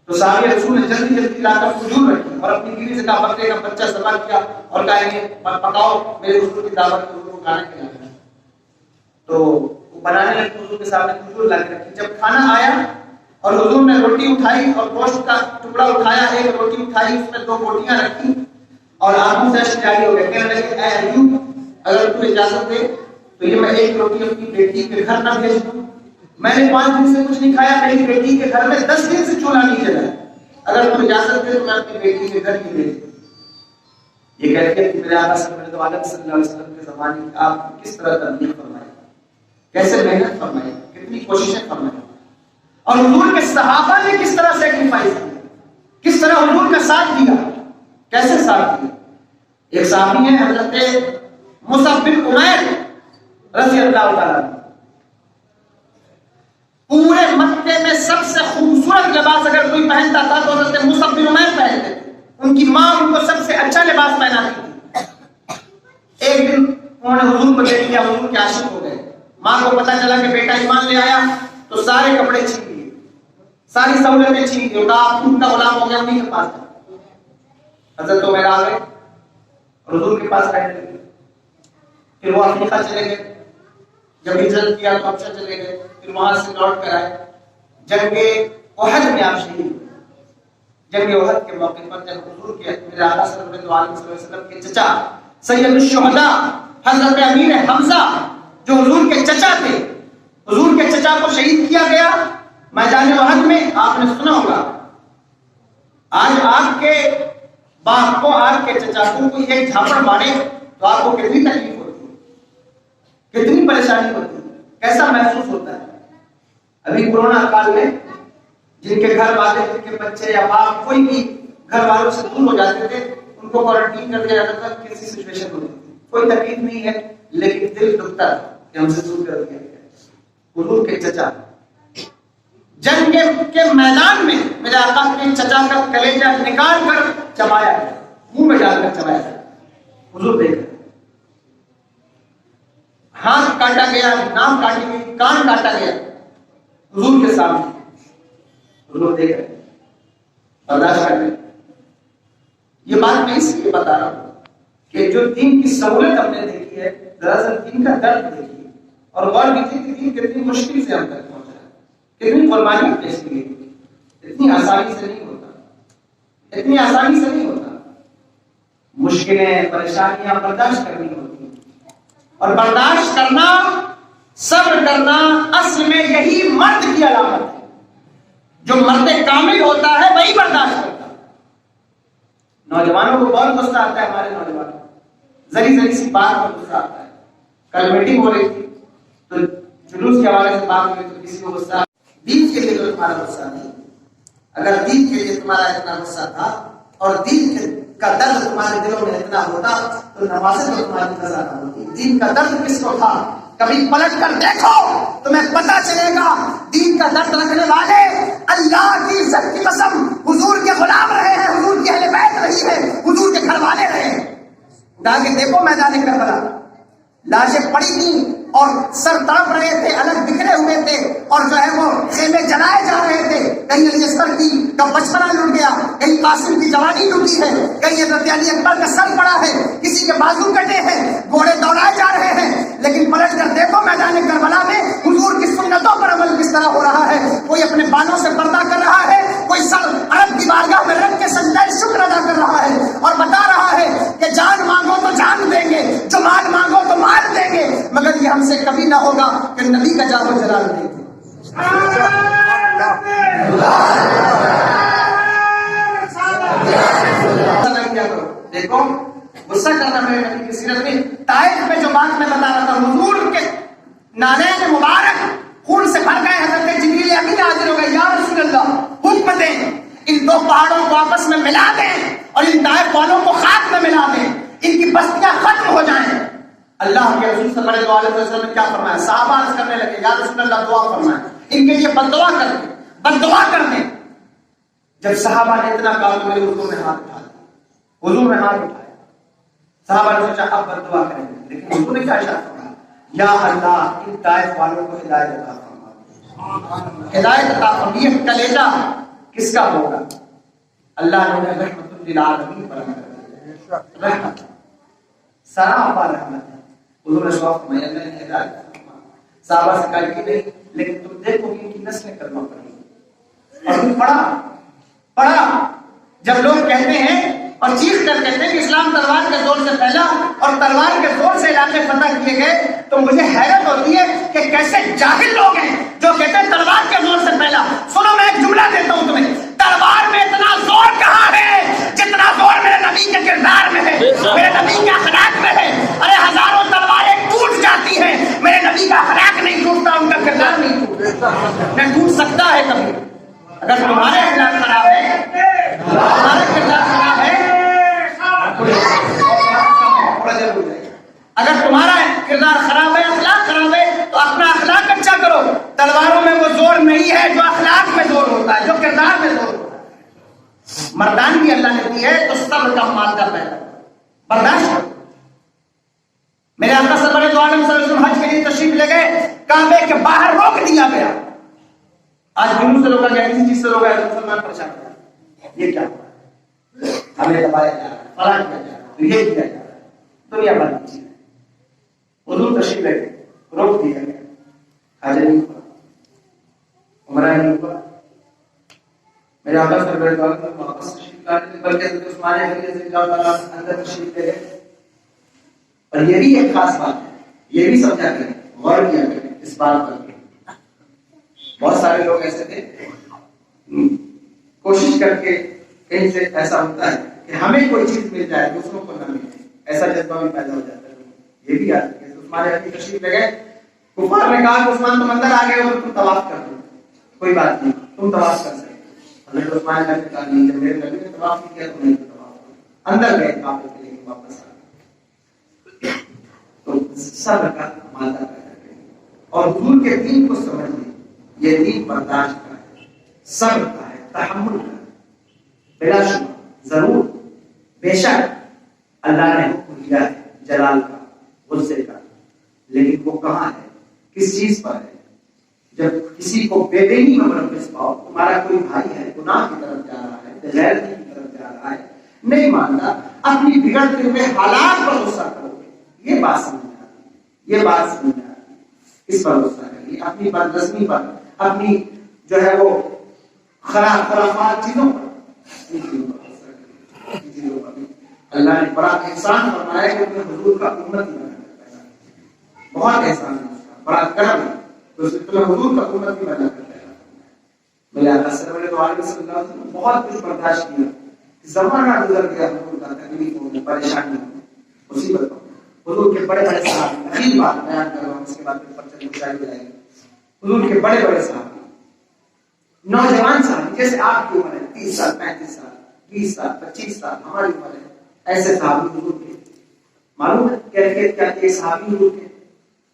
تو صحابی رسول نے جلدی جلدی لا کر کھجور رکھی اور اپنی بیوی سے کہا بکرے کا بچہ ذبح کیا اور کہا کہ پکاؤ میرے حضور کی دعوت کے حضور کو کھانا کھلانا۔ تو وہ بنانے لگے، حضور کے سامنے کھجور لا کے رکھی۔ جب کھانا آیا اور حضور نے روٹی اٹھائی اور گوشت کا ٹکڑا اٹھایا، ایک روٹی اٹھائی، اس میں 2 بوٹیاں رکھی اور آنکھوں سے اشک جاری ہو گئے، کہنے لگے اے ایوب اگر تو اجازت دے تو یہ میں 1 روٹی اپنی بیٹی کے گھر نہ بھیج دوں، میں نے 5 دن سے کچھ نہیں کھایا، میری بیٹی کے گھر میں 10 دن سے چولہا نہیں جلا، اگر تو اجازت دے تو میں اپنی بیٹی کے گھر ہی بھیج دوں۔ یہ کہتے ہیں کہ میرے آقا صلی اللہ علیہ وسلم کے زمانے میں آپ نے کس طرح تبلیغ فرمائی، کیسے محنت فرمائی، کتنی کوششیں فرمائی، اور حضور کے صحابہ نے کس طرح سیکریفائس کیا، کس طرح حضور کا ساتھ دیا، کیسے ساتھ دیا۔ ایک صحابی ہیں حضرت مصعب بن عمیر رضی اللہ تعالیٰ عنہ، پورے مکے میں سب سے خوبصورت لباس اگر کوئی پہنتا تھا تو حضرت مصعب بن عمیر پہنتے تھے، ان کی ماں ان کو سب سے اچھا لباس پہناتی تھی۔ ایک دن انہوں نے حضور کو دیکھ لیا، حضور کے عاشق ہو گئے، ماں کو پتا چلا کہ بیٹا ایمان لے آیا تو سارے کپڑے چھین لیے، ساری سہولتیں چھین لی، آپ ان کا غلام ہو گیا، انہیں کے پاس حضرت عمیر آ گئے اور حضور کے پاس بیٹھنے لگے۔ پھر وہ افریقہ چلے گئے، جب ہجرت کیا تو حبشہ چلے گئے، پھر وہاں سے لوٹ کر آئے، جنگ احد میں آپ شہید ہوئے۔ جنگ احد کے موقع پر جب حضور کے میرے آقا صلی اللہ علیہ وسلم کے چچا سید الشہداء حضرت امیر حمزہ جو حضور کے چچا تھے، حضور کے چچا کو شہید کیا گیا میدان احد میں، آپ نے سنا ہوگا آج آپ کے باپ کو، آپ کے چچا کو کوئی ایک جھاپڑ مارے تو آپ کو کتنی تکلیف ہوتی ہے، کتنی پریشانی ہوتی ہے، کیسا محسوس ہوتا ہے۔ ابھی کورونا کال میں جن کے گھر والے، جن کے بچے یا باپ کوئی بھی گھر والوں سے دور ہو جاتے تھے، ان کو کوارنٹین کر دیا جاتا تھا، کیسی سچویشن ہوتی تھی، کوئی تکلیف نہیں ہے، لیکن دل دکھتا ہے کہ ہم سے دور کر دیا گیا۔ حضور کے چچا جنگ کے میدان میں میرے آقا کے چچا کا کلیجہ نکال کر چبایا گیا، منہ میں ڈال کر چبایا گیا، حضور دیکھ رہے، ہاتھ کاٹا گیا، ناک کاٹی گئی، کان کاٹا گیا حضور کے سامنے، حضور دیکھ رہے، برداشت کر رہے۔ یہ بات میں اس لیے بتا رہا ہوں کہ جو دین کی سہولت ہم نے دیکھی ہے، دراصل دین کا درد دیکھیے، اور غور کیجیے کہ دین کتنی مشکل سے ہم تک پہنچا ہے، کتنی قربانی پیش کی گئی، اتنی آسانی سے نہیں ہوتا، اتنی آسانی سے نہیں ہوتا. مشکلیں پریشانیاں برداشت کرنی ہوتی ہیں، اور برداشت کرنا، صبر کرنا اصل میں یہی مرد کی علامت ہے. جو مرد کامل ہوتا ہے وہی برداشت کرتا ہے. نوجوانوں کو بہت غصہ آتا ہے، ہمارے نوجوانوں ذری ذری سی بات پر غصہ آتا ہے. کل میٹنگ ہو رہی تھی تو جلوس کے حوالے سے بات ہوئی تو کسی کو غصہ، دین کے لیے تو تمہارا غصہ نہیں. اگر دین کے لیے تمہارا اتنا غصہ تھا اور دین کا درد تمہارے دلوں میں اتنا ہوتا تو نمازیں تو تمہاری قضا نہ ہوتی. دین کا درد کس کو تھا؟ کبھی پلٹ کر دیکھو تمہیں پتا چلے گا. دین کا درد رکھنے والے اللہ کی عزت کی قسم حضور کے غلام رہے ہیں، حضور کی اہل بیت رہی ہے، حضور کے گھر والے رہے ہیں. اٹھا کے دیکھو میدان کربلا، لاشیں پڑی تھیں اور سر تڑپ رہے تھے، الگ بکھرے ہوئے تھے، اور جو ہے وہ خیمے جلائے جا رہے تھے. کہیں علی اصغر کی کا بچپنا لٹ گیا، کہیں قاسم کی جوانی لٹی ہے، کہیں حضرت علی اکبر کا سر پڑا ہے، کسی کے بازو کٹے ہیں، گھوڑے دوڑائے جا رہے ہیں. لیکن پلٹ کر دیکھو میدان کربلا میں حضور کی سنتوں پر عمل کس طرح ہو رہا ہے. کوئی اپنے بالوں سے پردہ کر رہا ہے، کوئی سر عرب کی بارگاہ میں رکھ کے سجدہ شکر ادا کر رہا ہے اور بتا رہا ہے کہ جان مانگو تو جان دیں گے، جو مال مانگو تو مال دیں گے، مگر یہ ہم سے کبھی نہ ہوگا کہ نبی کا جاہ و جلال دیں گے. دیکھو غصہ کرنا میرے نبی کی سیرت میں. طائف میں جو بات میں بتا رہا تھا، حضور کے نالین مبارک خون سے بھر گئے. حضرت جبریل امین حاضر ہو گئے، یا رسول اللہ حکم دیں ان دو پہاڑوں کو آپس میں ملا دیں اور ان طائف والوں کو خاک میں ملا دیں، ان کی بستیاں ختم ہو جائیں. اللہ کے رسول صلی اللہ علیہ وسلم نے کیا فرمایا؟ صحابہ عرض کرنے لگے، یا رسول اللہ دعا فرمائیں، ان کے لیے بد دعا کر دیں، بد دعا کر دیں. جب صحابہ نے اتنا کہا تو میرے حضور نے ہاتھ اٹھا دیا، حضور نے ہاتھ اٹھایا. صحابہ نے سوچا اب بد دعا کریں گے، لیکن حضور نے کیا ارشاد فرمایا؟ یا اللہ ان طائف والوں کو ہدایت عطا فرما، ہدایت عطا فرما. یہ کلیجہ کس کا ہوگا؟ اللہ نے رحمت للعالمین پر رحمت، سراپا رحمت ہے. حضور نے سوال فرمایا اللہ نے ہدایت فرما. صحابہ سے کہا کہ نہیں، لیکن تم دیکھو کہ ان کی نسلیں کلمہ پڑھی. اور تم پڑھا جب لوگ کہتے ہیں اور چیخ کر کہتے ہیں کہ اسلام تلوار کے زور سے پھیلا اور تلوار کے زور سے علاقے فتح کیے گئے، تو مجھے حیرت ہوتی ہے کہ کیسے جاہل لوگ ہیں جو کہتے ہیں تلوار کے زور سے پھیلا. سنو میں ایک جملہ دیتا ہوں تمہیں، تلوار میں اتنا زور کہاں ہے جتنا زور میرے نبی کے کردار میں ہے، میرے نبی کے اخلاق میں ہے. ارے ہزاروں تلواریں ٹوٹ جاتی ہیں، میرے نبی کا اخلاق نہیں ٹوٹتا، ان کا کردار نہیں ٹوٹتا. نہ ٹوٹ سکتا ہے کبھی. اگر تمہارے اخلاق خراب ہے، تمہارا کردار خراب ہے، اگر تمہارا کردار خراب ہے، اخلاق خراب ہے، تو اپنا اخلاق اچھا کرو. تلواروں میں وہ زور نہیں ہے جو اخلاق میں زور ہوتا ہے، جو کردار میں زور ہوتا ہے. مردانگی اللہ نے دی ہے تو صبر کا مادہ پیدا برداشت کرو. میرے آقا صلی اللہ علیہ وسلم حج کے لیے تشریف لے گئے، کعبے کے باہر روک دیا گیا. آج جنوں سے روکا گیا، کسی چیز سے روکا گیا، مسلمان پریشان ہو جائے. یہ کیا ہوا ہے؟ ہمیں دبایا جا رہا ہے، فلاں کیا جا رہا ہے، تو یہ کیا جا رہا ہے، دنیا بھر کی چیز ہے. حضور تشریف لے گئے، روک دیا گیا. حج نہیں ہوا، عمرہ نہیں ہوا. میرے آقا صلی اللہ علیہ وسلم واپس تشریف لا رہے تھے، بلکہ حضرت عثمان غنی رضی اللہ تعالیٰ اندر تشریف لے گئے. اور یہ بھی ایک خاص بات ہے، یہ بھی سمجھا کریں، غور کیا کریں اس بات پر. بہت سارے لوگ ایسے تھے، کوشش کر کے کہیں سے ایسا ہوتا ہے کہ ہمیں کوئی چیز مل جائے دوسروں کو نہ ملے، ایسا جذبہ بھی پیدا ہو جاتا ہے. یہ بھی یاد رکھیں. عثمان غنی تشریف لے گئے، کفار نے کہا کہ عثمان تم اندر آ گئے ہو، تم طواف کر دو. کوئی بات نہیں، تم طواف کر سکتے. حضرت عثمان غنی نے کہا نہیں، جب میرے نبی نے طواف کیا تو نہیں طواف کرو. اندر گئے کعبے کے لیے، واپس آ گئے. تو صبر کا مادہ پیدا کریں اور حضور کے دین کو سمجھ لیں. یہ دین برداشت کا ہے، صبر کا ہے، تحمل کا ہے. بلا شبہ ضرور بے شک اللہ نے حکم دیا ہے جلال کا، غصے کا، لیکن وہ کہاں ہے، کس چیز پر ہے؟ جب کسی کو بے دینی میں ملوث پاؤ، تمہارا کوئی بھائی ہے گناہ کی طرف جا رہا ہے، غیرتی کی طرف جا رہا ہے، نہیں مانتا، اپنی بگڑتے ہوئے حالات پر غصہ کرو گے. یہ بات سمجھ آتی ہے، یہ بات سمجھ آتی ہے. کس پر غصہ کریے؟ اپنی بدنظمی پر، اپنی جو ہے وہ خرافات چیزوں پر، ان چیزوں پر غصہ کریے، ان چیزوں پر بھی اللہ نے بڑا احسان فرمایا کہ اپنے حضور کا امت ہی بنا کر پیدا کیا۔ بہت احسان ہے اس کا، بڑا کرم ہے تو اس نے تمہیں حضور کا امت ہی بنا کر پیدا کیا۔ میرے آقا صلی اللہ علیہ وسلم نے بہت کچھ برداشت کیا، زمانہ گزر گیا حضور کا، تکلیفوں میں، پریشانیوں میں، مصیبتوں میں۔ حضور کے بڑے بڑے صحابی، اخیر بات بیان کر رہا ہوں، اس کے بعد پھر پرچہ مشاہد جائے گا۔ حضور کے بڑے بڑے صحابی، نوجوان صحابی، جیسے آپ کی عمر ہے 30 سال، 35 سال، 20 سال، 25 سال ہماری عمر ہے، ایسے صحابی حضور کے معلوم ہے کیفیت کیا تھی؟ صحابی حضور کے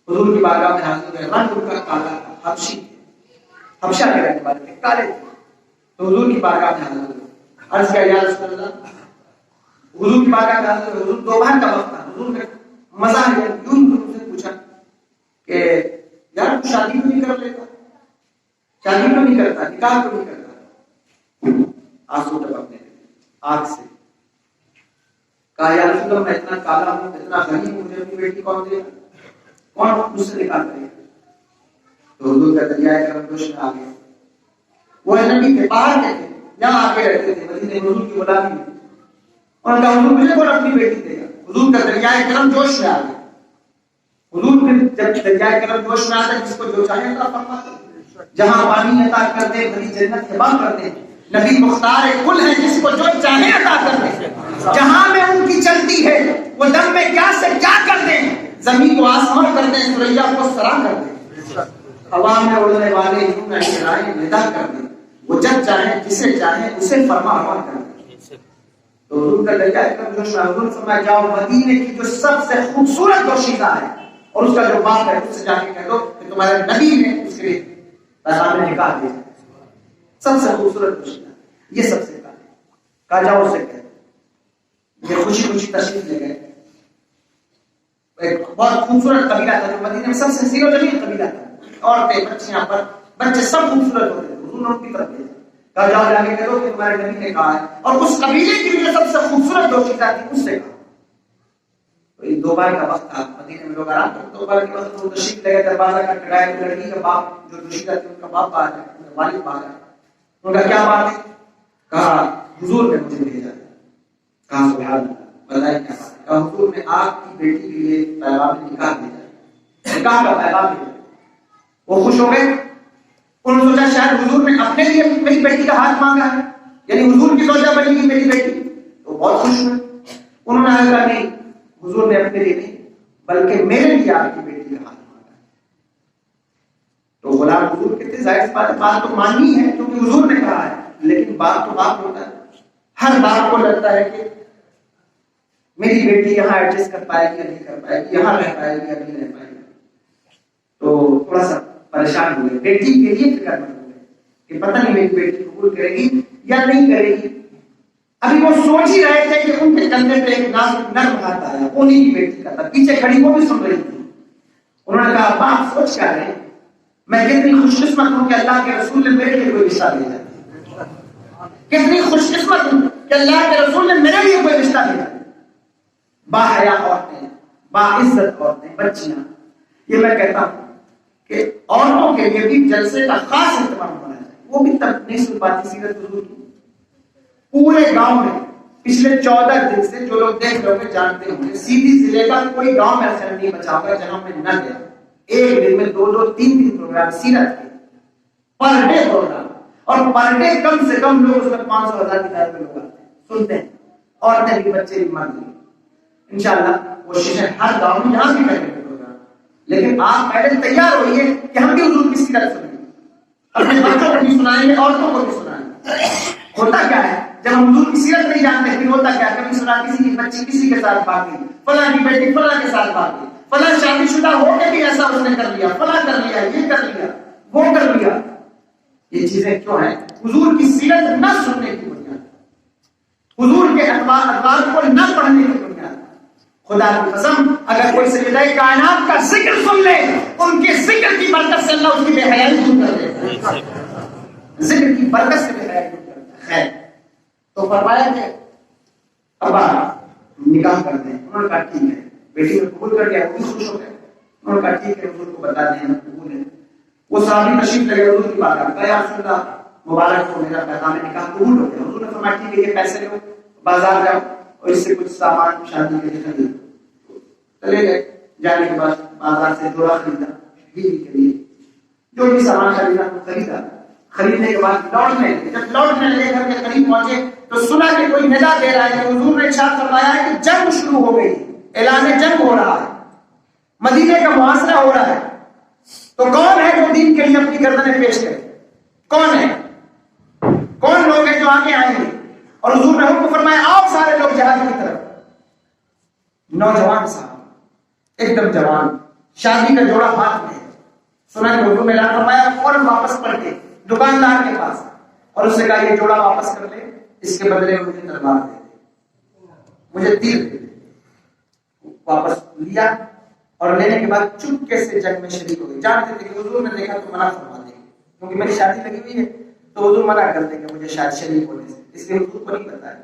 حضور کی بارگاہ میں حاضر ہوئے، رنگ ان کا کالا تھا، حبشی تھے، حبشہ کے رہنے والے تھے، کالے تھے، تو حضور کی بارگاہ میں حاضر ہوئے، عرض کیا یا رسول اللہ، حضور کی بارگاہ میں حاضر ہوئے، حضور دوپہر کا وقت تھا، حضور نے مزاح کیا، یوں حضور سے پوچھا کہ یار تو شادی کیوں نہیں کر لیتا، شادی کیوں نہیں کرتا، نکاح کیوں نہیں کرتا؟ آنسو ٹپکنے لگے آنکھ سے، کہا یا رسول اللہ میں اتنا کالا ہوں، اتنا غنی ہوں، مجھے اپنی بیٹی کون دے گا، کون مجھ سے نکاح کرے گا؟ تو حضور کا دریائے کرم جوش میں آ گیا۔ وہ نبی کے باہر کے تھے، یہاں آ کے رہتے تھے مدینے میں، حضور کی غلامی میں، اور کہا حضور مجھے کون اپنی بیٹی دے گا؟ حضور کا دریائے کرم جوش میں آ گیا۔ حضور پھر جب دریائے کرم جوش میں آتا ہے، جس کو جو چاہے عطا فرماتے ہیں، جہاں پانی عطا کرتے بھری جنت کے باغ کرتے ہیں، نبی مختار کل ہے، جس کو جو چاہے عطا کرتے ہیں، جہاں میں ان کی چلتی ہے وہ دم میں کیا سے کیا کر دیں، زمین کو آسمان کر دیں، سریا کو سرا کر دیں، ہوا میں اڑنے والے یوں نہ ٹکرائیں ندا کر دیں، وہ جب چاہے جسے چاہے اسے فرما ہوا کر دیں۔ تو حضور کا دریائے کرم جوش میں حضور فرمایا جاؤ مدینے کی جو سب سے خوبصورت دوشیزہ ہے اور اس کا جو باپ ہے اس سے جا کے کہہ دو کہ تمہارے نبی نے اس کے لیے پیغام نکاح دیا، سب سے خوبصورت دوشیزہ یہ سب سے کہا جاؤ اسے کہہ دو۔ یہ خوشی خوشی تشریف لے گئے، ایک بہت خوبصورت قبیلہ تھا جو مدینے میں سب سے حسین و جمیل قبیلہ تھا، عورتیں بچیاں پر بچے سب خوبصورت ہوتے تھے، حضور نے ان کی طرف بھیجا، کہا جاؤ جا کے کہہ دو کہ تمہارے نبی نے کہا ہے، اور اس قبیلے کی جو سب سے خوبصورت دوشیزہ تھی اس سے کہا۔ تو دوپہر کا وقت تھا، مدینے میں لوگ آرام کرتے، دوپہر کے وقت وہ تشریف لے گئے، دروازہ کھٹکھٹایا، تو لڑکی کا باپ جو دوشیزہ تھی ان کا باپ باہر ہے، والد باہر ہے، ان کا کیا بات ہے؟ کہا حضور نے مجھے بھیجا ہے۔ کہا سبحان اللہ، بتائیں کیا بات ہے؟ کہا حضور نے آپ کی بیٹی کے لیے پیغام نکاح بھیجا ہے، نکاح کا پیغام بھیجا ہے۔ وہ خوش ہو گئے، انہوں نے سوچا شاید حضور نے اپنے لیے میری بیٹی کا ہاتھ مانگا ہے، یعنی حضور کی زوجہ بنے گی میری بیٹی، تو بہت خوش ہوئے۔ انہوں نے کہا نہیں، حضور نے اپنے لیے نہیں بلکہ میرے لیے آپ کی بیٹی کا ہاتھ مانگا ہے۔ تو غلام حضور کہتے ظاہر سی بات ہے، بات تو ماننی ہے کیونکہ حضور نے کہا ہے، لیکن بات تو بات ہوتا ہے، ہر بات کو لگتا ہے کہ میری بیٹی یہاں ایڈجسٹ کر پائے گی یا نہیں کر پائے گی، یہاں رہ پائے گی یا نہیں رہ پائے گی، تو تھوڑا سا پریشان ہوئے، بیٹی کے لیے فکر مند ہوئے کہ پتہ نہیں میری بیٹی قبول کرے گی یا نہیں کرے گی۔ ابھی وہ سوچ ہی رہے تھے کہ ان کے کندھے پہ ایک نرم ہاتھ آیا، انہیں کی بیٹی کا تھا، پیچھے کھڑی وہ بھی سن رہی تھی۔ انہوں نے کہا باپ سوچ کیا رہے، میں کتنی خوش قسمت ہوں کہ اللہ کے رسول نے میرے لیے کوئی رشتہ بھیجا، کتنی خوش قسمت ہوں کہ اللہ کے رسول نے میرے لیے کوئی رشتہ بھیجا۔ با حیا عورتیں، با عزت عورتیں، بچیاں، یہ میں کہتا ہوں کہ عورتوں کے لیے بھی جلسے کا خاص اہتمام ہونا چاہیے۔ وہ بھی تب نہیں سن پاتی سیرت حضور کی، پورے گاؤں میں پچھلے 14 دن سے جو لوگ دیکھ رہے ہوں گے جانتے ہوں گے، سیدھی ضلع کا کوئی گاؤں میں ایسا نہیں بچا ہوگا جہاں میں نہ گیا۔ ایک دن میں 2-2 3 پروگرام سیرت کے، پر ڈے پروگرام، اور پر ڈے کم سے کم لوگ اس میں 500,000 کی تعداد میں لوگ آتے ہیں، سنتے ہیں، عورتیں بھی بچے بھی مرد بھی۔ انشاءاللہ کوشش ہے ہر گاؤں میں جہاں بھی کرنے کے پروگرام، لیکن آپ پہلے تیار ہوئیے کہ ہم بھی حضور کی سیرت سنیں گے، اپنے بچوں کو بھی سنائیں گے، عورتوں کو بھی سنائیں گے۔ ہوتا کیا ہے جب ہم حضور کی سیرت نہیں جانتے پھر ہوتا کیا، کبھی سنا کسی کی بچی کسی کے ساتھ بھاگ گئی، فلاں کی بیٹی فلاں کے ساتھ بھاگ گئی، فلاں شادی شدہ ہو کے بھی ایسا اس نے کر لیا، فلاں کر لیا، یہ کر لیا، وہ کر لیا۔ یہ چیزیں کیوں ہیں؟ حضور کی سیرت نہ سننے کی بنیاد، حضور کے اخبار کو نہ پڑھنے کی بنیاد۔ خدا کی قسم اگر کوئی سیدہ کائنات کا ذکر سن لے، ان کے ذکر کی برکت سے اللہ اس کی بے حیائی دور کر دے، ذکر کی برکت سے بے حیائی دور کر دے۔ تو فرمایا کہ ابا نکاح کر دیں، انہوں نے کہا ٹھیک ہے، بیٹی نے قبول کر لیا، وہ بھی خوش ہو گئے۔ انہوں نے کہا ٹھیک ہے حضور کو بتا دیں ہم قبول ہے. وہ صحابی تشریف لگے حضور کی بارگاہ میں، کہا یا رسول اللہ مبارک ہو میرا پیغام نکاح قبول ہو گیا. حضور نے فرمایا ٹھیک ہے یہ پیسے لو بازار جاؤ اور اس سے کچھ سامان شادی کے لیے خریدو. چلے گئے. جانے کے بعد بازار سے جوڑا خریدا بیوی کے لیے، جو بھی سامان خریدا وہ خریدا. خریدنے کے بعد لوٹنے لگے. جب لوٹنے لگے گھر کے قریب پہنچے تو سنا کہ کوئی ندا دے رہا ہے کہ حضور نے ارشاد فرمایا ہے کہ جنگ شروع ہو گئی، اعلان جنگ ہو رہا ہے، مدینے کا محاصرہ ہو رہا ہے. تو کون ہے جو دین کے لیے اپنی گردنیں پیش کرے؟ کون ہے؟ کون لوگ ہیں جو آگے آئیں گے؟ اور حضور نے حکم فرمایا آؤ سارے لوگ جہاد کی طرف. نوجوان صاحب ایک دم جوان، شادی کا جوڑا ہاتھ میں ہے. سنا کہ حضور نے اعلان فرمایا فوراً واپس پڑھ کے دکاندار کے پاس اور اس سے کہا یہ جوڑا واپس کر لے، اس کے بدلے میں مجھے تلوار دے دے، مجھے تیر دے دے. واپس لیا اور لینے کے بعد چپکے سے جنگ میں شریک ہو گئے. جانتے تھے کہ حضور نے دیکھا تو منع فرما دیں گے کیونکہ میری شادی لگی ہوئی ہے تو حضور منع کر دیں گے مجھے شاید شریک ہونے سے، اس لیے حضور کو نہیں بتایا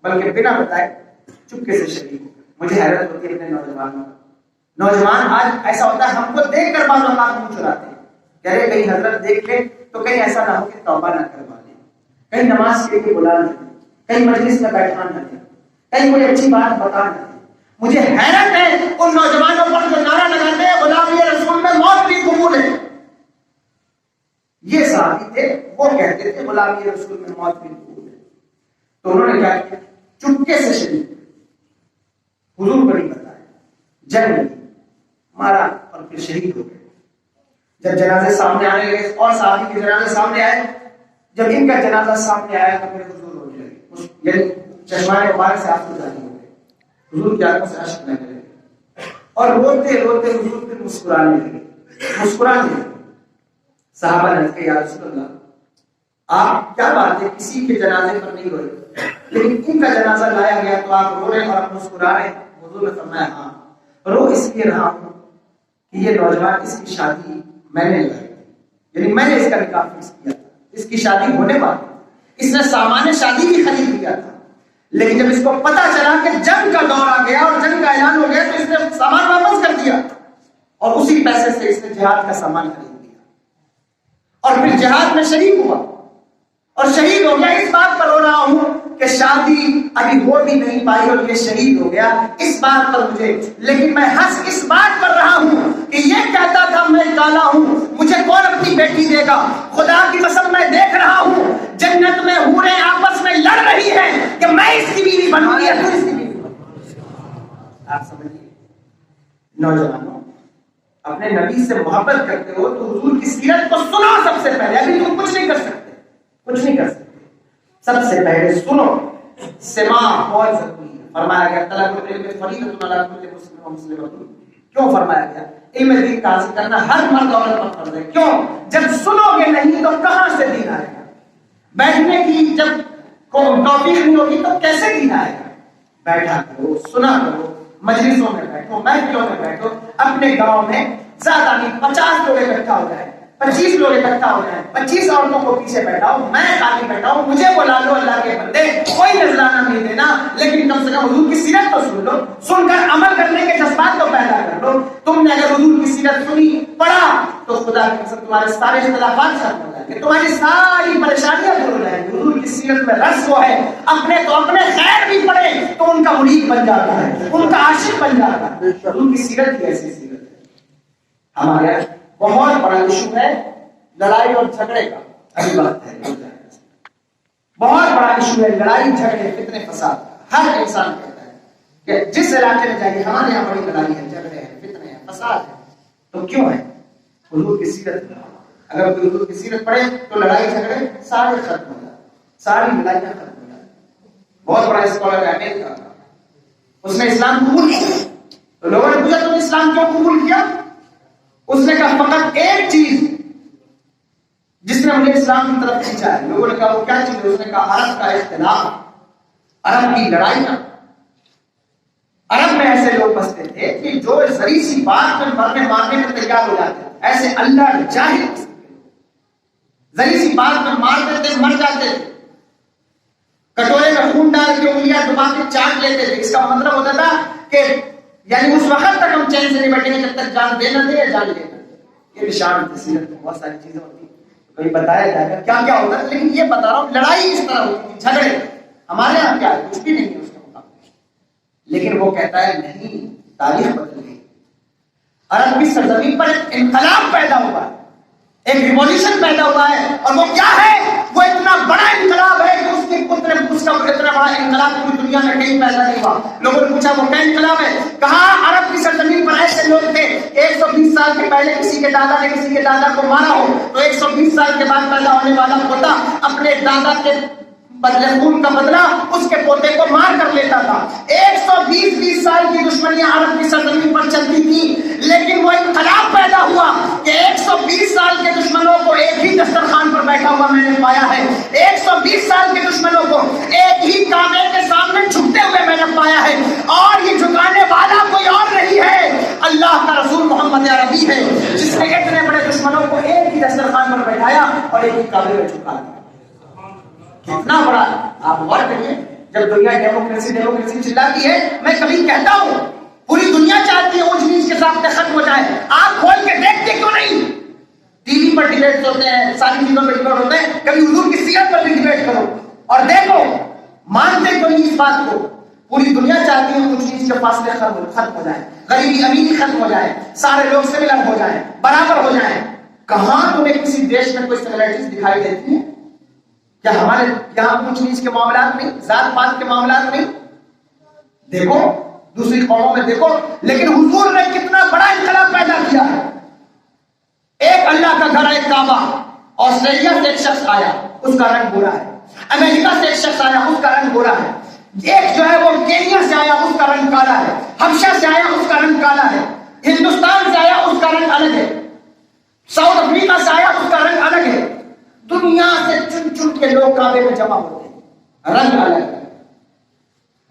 بلکہ بنا بتائے چپکے سے شریک ہو. مجھے حیرت ہوتی ہے اپنے نوجوانوں. نوجوان آج ایسا ہوتا ہے ہم کو دیکھ کر بعض اوقات منہ چراتے ہیں کہ ارے کہیں حضرت دیکھ لے تو کہیں ایسا نہ ہو کہ توبہ نہ کروا دیں، کہیں نماز کے لیے بلا نہ دیں، کہیں مجلس میں بیٹھا نہ دیں، کہیں کوئی اچھی بات بتا نہ دیں. مجھے حیرت ہے ان نوجوانوں پر جو نعرہ لگاتے ہیں غلامی رسول میں موت بھی قبول ہے. یہ صحابی تھے وہ کہتے تھے غلامی رسول میں موت بھی قبول ہے. تو انہوں نے کیا کیا؟ چپکے سے شریک حضور کو نہیں بتایا، جنگ نہیں مارا اور پھر شہید ہو گئے. جب جنازے سامنے آنے لگے اور صحابی کے جنازے سامنے آئے، جب ان کا جنازہ سامنے آیا تو پھر حضور رونے لگے، یعنی چشمائے مبارک سے آنسو جاری ہو گئے. حضور کی آنکھوں سے اشک بہنے لگے اور روتے روتے حضور پھر مسکرانے لگے. صحابہ نے کہا یا رسول اللہ آپ کیا بات ہے کسی کے جنازے پر نہیں روئے لیکن ان کا جنازہ لایا گیا تو آپ رو رہے اور آپ مسکرا رہے. حضور نے فرمایا ہاں رو اس لیے رہا ہوں کہ یہ نوجوان اس کی شادی میں نے لگائی تھی، یعنی میں نے اس کا نکاح فکس کیا تھا، اس کی شادی ہونے والی، اس نے سامان شادی بھی خرید لیا تھا. لیکن جب اس کو پتا چلا کہ جنگ کا دور آ گیا اور جنگ کا اعلان ہو گیا تو اس نے سامان واپس کر دیا اور اسی پیسے سے اس نے جہاد کا سامان خرید لیا اور پھر جہاد میں شریک ہوا اور شہید ہو گیا. اس بات پر رو رہا ہوں کہ شادی ابھی ہو بھی نہیں پائی اور یہ شہید ہو گیا، اس بات پر مجھے، لیکن میں ہنس اس بات پر رہا ہوں کہ یہ کہتا تھا میں کالا ہوں مجھے کون اپنی بیٹی دے گا. خدا کی قسم میں دیکھ رہا ہوں جنت میں حوریں آپس میں لڑ رہی ہیں کہ میں اس کی بیوی بنوں گی یا تو اس کی بیوی بنوں گی. آپ سمجھیے نوجوانوں اپنے نبی سے محبت کرتے ہو تو حضور کی سیرت کو سنو سب سے پہلے. ابھی تم کچھ نہیں کر سکتے، کچھ نہیں کر سکتے، سب سے پہلے سنو. سماع بہت ضروری ہے. فرمایا گیا طلب العلم فریضۃ علی کل مسلم و مسلمۃ. کیوں فرمایا گیا؟ علم دین کا حاصل کرنا ہر مرد عورت پر فرض ہے. کیوں؟ جب سنو گے نہیں تو کہاں سے دین آئے گا؟ بیٹھنے کی جب توفیق نہیں ہوگی تو کیسے دین آئے گا؟ بیٹھا کرو، سنا کرو، مجلسوں میں بیٹھو، محفلوں میں بیٹھو. اپنے گاؤں میں زیادہ نہیں 50 لوگ اکٹھا ہو جائیں، 25 لوگ اکٹھا ہو جائیں، 25 عورتوں کو پیچھے بیٹھاؤ، میں خالی بیٹھاؤں، مجھے بلا لو اللہ کے بندے، کوئی نذرانہ نہیں دینا لیکن کم سے کم حضور کی سیرت تو سن لو، سن کر عمل کرنے کے جذبات تو پیدا کر لو. تم نے اگر حضور کی سیرت سنی پڑھا تو خدا کی قسم تمہارے سارے اختلافات ختم ہو جائیں گے، تمہاری ساری پریشانیاں دور ہو جائیں گی. حضور کی سیرت میں رس وہ ہے اپنے تو اپنے خیر بھی پڑھے تو ان کا مرید بن جاتا ہے، ان کا عاشق بن جاتا ہے. حضور کی سیرت ہی ایسی سیرت ہے. ہمارے بہت بڑا ایشو ہے لڑائی اور جھگڑے کا. ابھی بات ہے بہت بڑا ایشو ہے لڑائی جھگڑے فتنے فساد. ہر انسان کہتا ہے کہ جس علاقے میں جائیے ہمارے یہاں بڑی لڑائی ہے، جھگڑے ہیں، فتنے ہیں، فساد ہے. تو کیوں ہے؟ حضور کی سیرت. اگر کوئی حضور کی سیرت پڑھے تو لڑائی جھگڑے سارے ختم ہو جاتے، ساری لڑائیاں ختم ہو جاتی. بہت بڑا اسکالر ہے امریکہ کا، اس نے اسلام قبول کیا. تو لوگوں نے پوچھا تم اسلام کیوں قبول کیا؟ اس نے کہا فقط ایک چیز جس نے مجھے اسلام کی طرف کھینچا ہے. لوگوں نے کہا وہ کیا چیز ہے؟ اس نے کہا عرب کا اختلاف، عرب کی لڑائیاں. عرب میں ایسے لوگ بستے تھے کہ جو ذری سی بات میں مرنے مارنے میں تیار ہو جاتے تھے. ایسے اللہ جاہل ذری سی بات میں مار دیتے مر جاتے تھے. کٹورے میں خون ڈال کے انگلیاں دبا کے چاٹ لیتے تھے. اس کا مطلب ہوتا تھا کہ یعنی اس وقت تک ہم چین سے نہیں بیٹھے بیٹھے گا جب تک جان دے نہ دے یا جان لے نہ دے. یہ نشان سیرت میں بہت ساری چیزیں ہوتی ہیں, کبھی بتایا جائے گا کیا کیا ہوتا ہے, لیکن یہ بتا رہا ہوں لڑائی اس طرح ہوتی تھی, جھگڑے. ہمارے یہاں کیا ہے, کچھ بھی نہیں ہے اس کے مقابلے. لیکن وہ کہتا ہے نہیں, تاریخ بدل گئی. عرب کی سرزمین پر ایک انقلاب پیدا ہوا ہے, ایک ریولیوشن پیدا ہوا ہے, اور وہ کیا ہے, وہ اتنا بڑا انقلاب ہے کہ اس کا اتنا بڑا انقلاب پوری دنیا میں کہیں پیدا نہیں ہوا. لوگوں نے پوچھا وہ کیا انقلاب ہے, کہا عرب کی سرزمین پر ایسے لوگ تھے 120 سال کے پہلے کسی کے دادا نے کسی کے دادا کو مارا ہو تو 120 سال کے بعد پیدا ہونے والا پوتا اپنے دادا کے بدلے خون کا بدلہ اس کے پوتے کو مار کر لیتا تھا. 120 سال کی دشمنیاں عرب کی سرزمین پر چلتی تھی, لیکن وہ انقلاب پیدا ہوا کہ 120 سال کے دشمنوں کو ایک ہی دسترخوان پر بیٹھا ہوا میں نے پایا ہے. 120 سال کے دشمنوں کو ایک ہی کعبے کے سامنے جھکتے ہوئے میں نے پایا ہے, اور یہ جھکانے والا کوئی اور نہیں ہے, اللہ کا رسول محمد عربی ہے, جس نے اتنے بڑے دشمنوں کو ایک ہی دسترخوان پر بیٹھایا اور ایک ہی کعبے میں جھکا دیا. کتنا بڑا آپ غور کریے. جب دنیا ڈیموکریسی چلاتی ہے, میں کبھی کہتا ہوں پوری دنیا چاہتی ہے اونچ نیچ کے ساتھ ختم ہو جائے, آپ کھول کے دیکھتے کیوں نہیں؟ ٹی وی پر ڈیبیٹ ہوتے ہیں, ساری چیزوں پر ڈیبیٹ ہوتے ہیں, کبھی حضور کی سیرت پر بھی ڈیبیٹ کرو اور دیکھو مانتے کیوں نہیں اس بات کو. پوری دنیا چاہتی ہے اونچ نیچ کے فاصلے ختم ہو جائیں, غریبی امیری ختم ہو جائے, سارے لوگ سملر ہو جائیں, برابر ہو جائیں. کہاں تمہیں کسی دیش میں کوئی سملیرٹیز دکھائی دیتی ہے؟ کیا ہمارے یہاں اونچ نیچ کے معاملات نہیں, ذات پات کے معاملات نہیں؟ دیکھو دوسری قوموں میں دیکھو. لیکن حضور نے کتنا بڑا انقلاب پیدا کیا ہے. ایک اللہ کا گھر, ایک کعبہ. آسٹریلیا سے ایک شخص آیا, اس کا رنگ گورا ہے. امریکہ سے ایک شخص آیا, اس کا رنگ گورا ہے. ایک جو ہے وہ کینیا سے آیا, اس کا رنگ کالا ہے. حبشہ سے آیا, اس کا رنگ کالا ہے. ہندوستان سے آیا, اس کا رنگ الگ ہے. ساؤتھ افریقہ سے آیا, اس کا رنگ الگ ہے. دنیا سے چن چن کے لوگ کعبے میں جمع ہوتے ہیں. رنگ الگ ہے,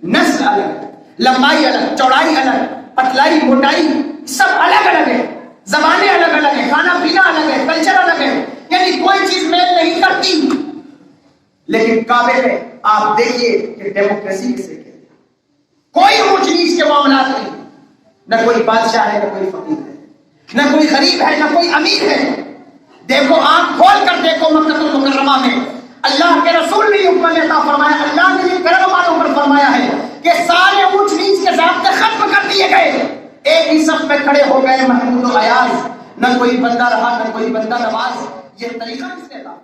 نسل الگ ہے, لمبائی الگ, چوڑائی الگ, پتلائی موٹائی سب الگ الگ ہے, زبانیں الگ الگ ہیں, کھانا پینا الگ ہے, کلچر الگ ہے, یعنی کوئی چیز میل نہیں کرتی. لیکن کعبے میں آپ دیکھیے کہ ڈیموکریسی کسے کہتے ہیں. کوئی اونچ نیچ کے معاملات نہیں, نہ کوئی بادشاہ ہے, نہ کوئی فقیر ہے, نہ کوئی غریب ہے, نہ کوئی امیر ہے. دیکھو آنکھ کھول کر دیکھو مکہ المکرمہ میں اللہ کے رسول نے حکم عطا فرمایا, اللہ نے یہ کرم والوں پر فرمایا ہے کہ سارے اونچ نیچ کے ضابطے ختم کر دیے گئے, ایک ہی صف میں کھڑے ہو گئے محمود و ایاز. نہ کوئی بندہ رہا, نہ کوئی بندہ نواز. یہ طریقہ کس نے تھا؟